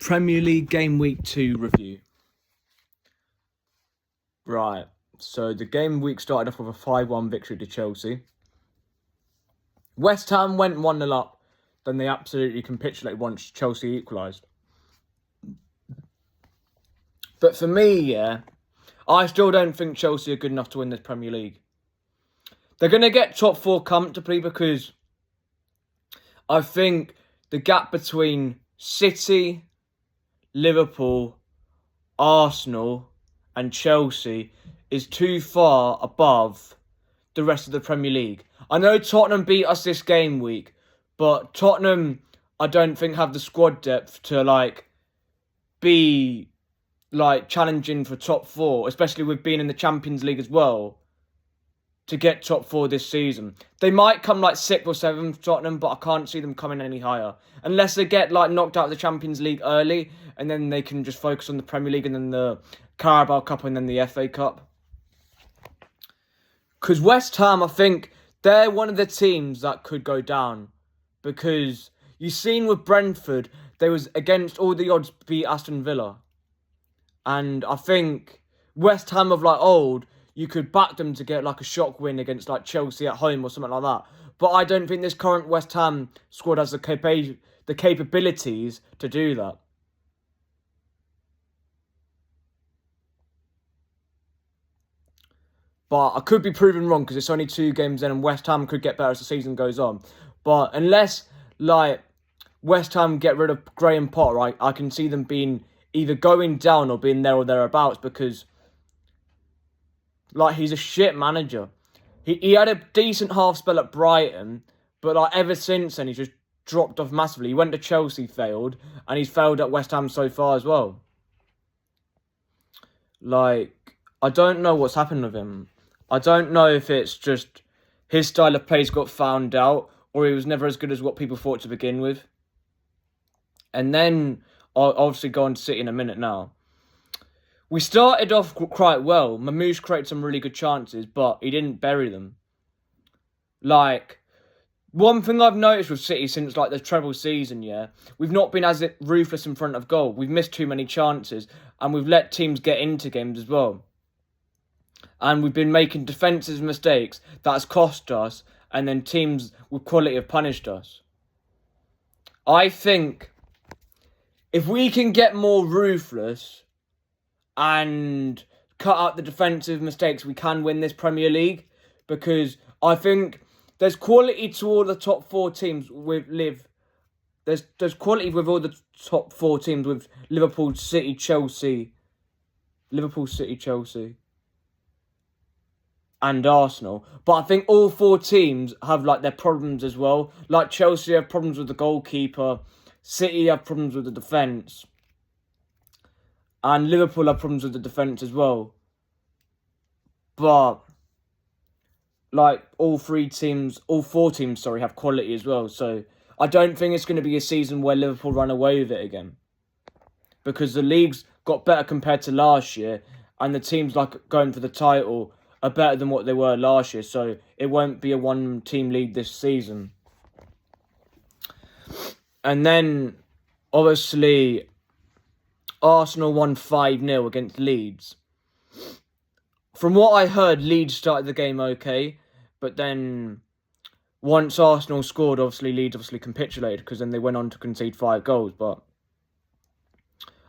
Premier League Game Week 2 review. Right, so the game week started off with a 5-1 victory to Chelsea. West Ham went 1-0 up, then they absolutely capitulated once Chelsea equalised. But for me, I still don't think Chelsea are good enough to win this Premier League. They're going to get top 4 comfortably because I think the gap between City, Liverpool, Arsenal and Chelsea is too far above the rest of the Premier League. I know Tottenham beat us this game week, but Tottenham, I don't think, have the squad depth to be challenging for top 4, especially with being in the Champions League as well, to get top 4 this season. They might come 6th or 7th, Tottenham, but I can't see them coming any higher. Unless they get knocked out of the Champions League early, and then they can just focus on the Premier League and then the Carabao Cup and then the FA Cup. Because West Ham, I think, they're one of the teams that could go down. Because you've seen with Brentford, they was against all the odds beat Aston Villa. And I think West Ham of old, you could back them to get a shock win against Chelsea at home or something like that. But I don't think this current West Ham squad has the capabilities to do that. But I could be proven wrong because it's only 2 games in and West Ham could get better as the season goes on. But unless West Ham get rid of Graham Potter, I can see them being either going down or being there or thereabouts because he's a shit manager. He had a decent half spell at Brighton, but ever since then he's just dropped off massively. He went to Chelsea, failed, and he's failed at West Ham so far as well. I don't know what's happened with him. I don't know if it's just his style of play got found out or he was never as good as what people thought to begin with. And then, I'll obviously go on to City in a minute now. We started off quite well. Mamouche created some really good chances, but he didn't bury them. One thing I've noticed with City since the treble season, we've not been as ruthless in front of goal. We've missed too many chances and we've let teams get into games as well. And we've been making defensive mistakes that has cost us, and then teams with quality have punished us. I think if we can get more ruthless and cut out the defensive mistakes, we can win this Premier League. Because I think there's quality to all the top 4 teams There's quality with all the top 4 teams with Liverpool, City, Chelsea, and Arsenal. But I think all 4 teams have their problems as well. Chelsea have problems with the goalkeeper, City have problems with the defence, and Liverpool have problems with the defence as well. But all 4 teams, have quality as well. So I don't think it's going to be a season where Liverpool run away with it again. Because the league's got better compared to last year, and the teams going for the title are better than what they were last year, so it won't be a 1-team league this season. And then, obviously, Arsenal won 5-0 against Leeds. From what I heard, Leeds started the game okay, but then once Arsenal scored, Leeds capitulated because then they went on to concede 5 goals. But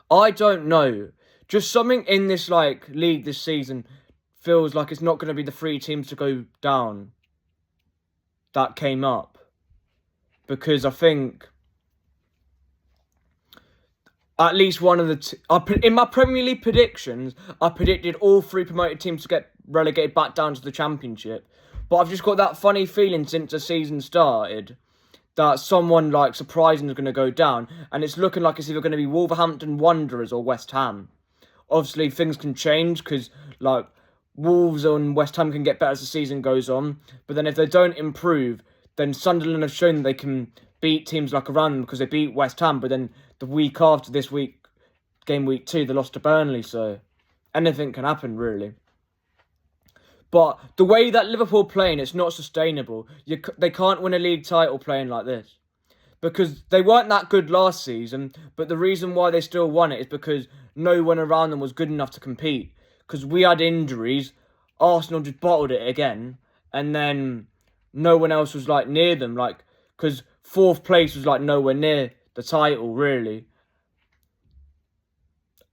I don't know. Just something in this league this season feels like it's not going to be the 3 teams to go down that came up. Because I think at least one of the... in my Premier League predictions, I predicted all 3 promoted teams to get relegated back down to the Championship. But I've just got that funny feeling since the season started that someone surprising is going to go down. And it's looking like it's either going to be Wolverhampton Wanderers or West Ham. Obviously, things can change because Wolves and West Ham can get better as the season goes on. But then if they don't improve, then Sunderland have shown they can beat teams around them because they beat West Ham. But then the week after this week, game week 2, they lost to Burnley. So anything can happen, really. But the way that Liverpool playing, it's not sustainable. They can't win a league title playing like this. because they weren't that good last season, but the reason why they still won it is because no one around them was good enough to compete. Because we had injuries, Arsenal just bottled it again, and then no one else was like near them, like, because 4th place was like nowhere near the title, really.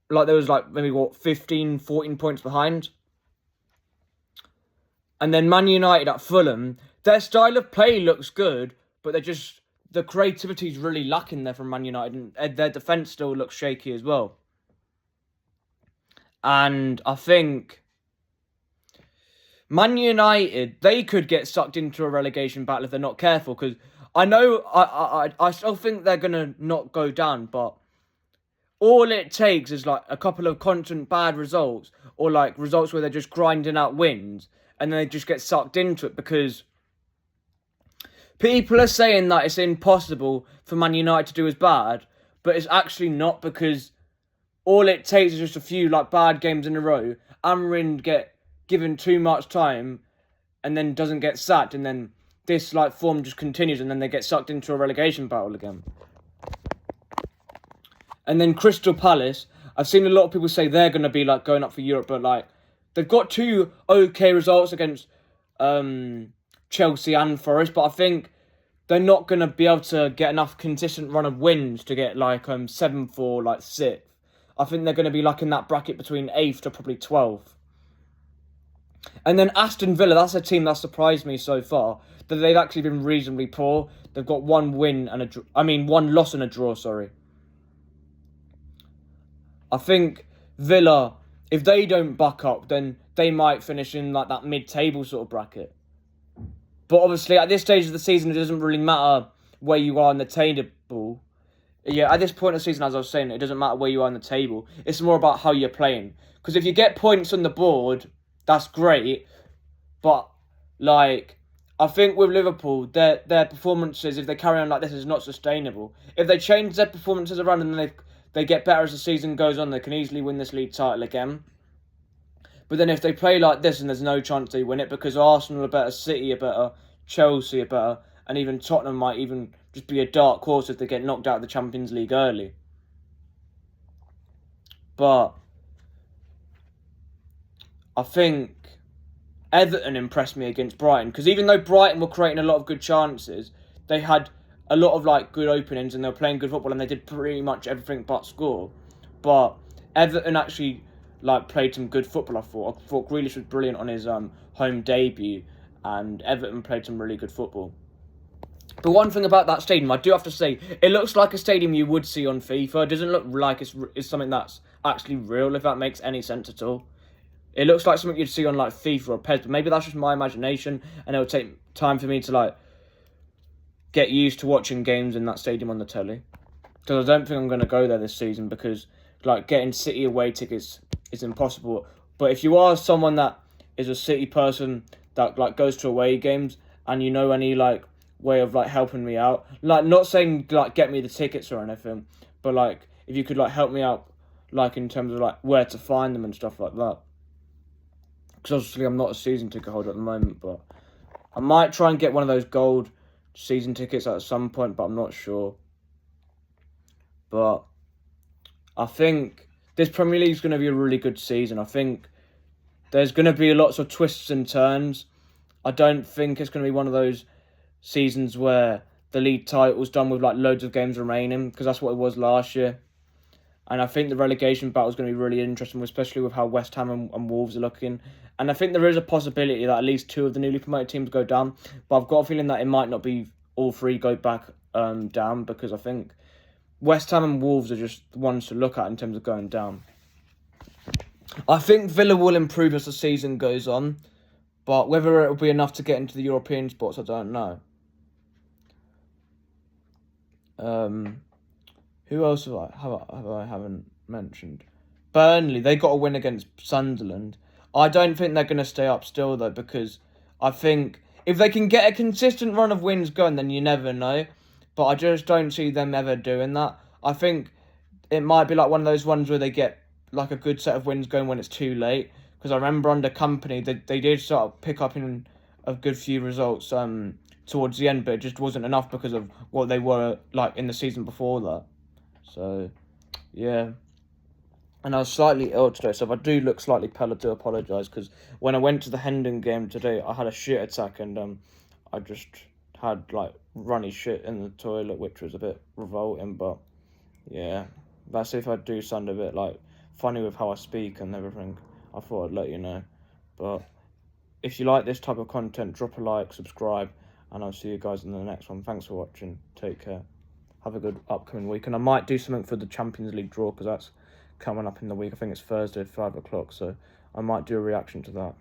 Like, there was like maybe 15, 14 points behind. And then Man United at Fulham, their style of play looks good, but the creativity's really lacking there from Man United, and their defence still looks shaky as well. And I think Man United, they could get sucked into a relegation battle if they're not careful, because I still think they're going to not go down, but all it takes is like a couple of constant bad results, or like results where they're just grinding out wins, and then they just get sucked into it, because people are saying that it's impossible for Man United to do as bad, but it's actually not, because all it takes is just a few like bad games in a row. Amorim get given too much time and then doesn't get sacked, and then this like form just continues, and then they get sucked into a relegation battle again. And then Crystal Palace, I've seen a lot of people say they're going to be like going up for Europe, but like they've got 2 okay results against Chelsea and Forest, but I think they're not going to be able to get enough consistent run of wins to get like 7th or like 6th. I think they're going to be like in that bracket between 8th to probably 12th. And then Aston Villa, that's a team that surprised me so far, that they've actually been reasonably poor. They've got 1 win and one loss and a draw, sorry. I think Villa, if they don't buck up, then they might finish in like that mid-table sort of bracket. But obviously, at this stage of the season, it doesn't really matter where you are in the table. Yeah, at this point of the season, as I was saying, it doesn't matter where you are in the table. It's more about how you're playing. Because if you get points on the board, that's great. But, like, I think with Liverpool, their performances, if they carry on like this, is not sustainable. If they change their performances around and then they get better as the season goes on, they can easily win this league title again. But then if they play like this, and there's no chance they win it, because Arsenal are better, City are better, Chelsea are better, and even Tottenham might even just be a dark horse if they get knocked out of the Champions League early. But I think Everton impressed me against Brighton, because even though Brighton were creating a lot of good chances, they had a lot of like good openings and they were playing good football, and they did pretty much everything but score. But Everton actually like played some good football. I thought Grealish was brilliant on his home debut, and Everton played some really good football. But one thing about that stadium, I do have to say, it looks like a stadium you would see on FIFA. It doesn't look like it's something that's actually real, if that makes any sense at all. It looks like something you'd see on like FIFA or PES, but maybe that's just my imagination, and it'll take time for me to like get used to watching games in that stadium on the telly. Because I don't think I'm going to go there this season, because like getting City away tickets is impossible. But if you are someone that is a City person that like goes to away games, and you know any like way of like helping me out, like not saying like get me the tickets or anything, but like if you could like help me out like in terms of like where to find them and stuff like that. Because obviously I'm not a season ticket holder at the moment, but I might try and get one of those gold season tickets at some point, but I'm not sure. But I think this Premier League is going to be a really good season. I think there's going to be lots of twists and turns. I don't think it's going to be one of those seasons where the league title's done with like loads of games remaining, because that's what it was last year. And I think the relegation battle is going to be really interesting, especially with how West Ham and Wolves are looking. And I think there is a possibility that at least 2 of the newly promoted teams go down. But I've got a feeling that it might not be all 3 go back down, because I think West Ham and Wolves are just the ones to look at in terms of going down. I think Villa will improve as the season goes on, but whether it will be enough to get into the European spots, I don't know. Who else have I haven't mentioned? Burnley, they got a win against Sunderland. I don't think they're going to stay up still, though, because I think if they can get a consistent run of wins going, then you never know. But I just don't see them ever doing that. I think it might be like one of those ones where they get like a good set of wins going when it's too late. Because I remember under Company, they did sort of pick up in a good few results towards the end, but it just wasn't enough because of what they were like in the season before that. So, yeah. And I was slightly ill today, so if I do look slightly pale, I do apologise, because when I went to the Hendon game today, I had a shit attack, and I just had, like, runny shit in the toilet, which was a bit revolting, but, yeah. That's if I do sound a bit, like, funny with how I speak and everything. I thought I'd let you know. But if you like this type of content, drop a like, subscribe, and I'll see you guys in the next one. Thanks for watching. Take care. Have a good upcoming week. And I might do something for the Champions League draw, because that's coming up in the week. I think it's Thursday, 5 o'clock, so I might do a reaction to that.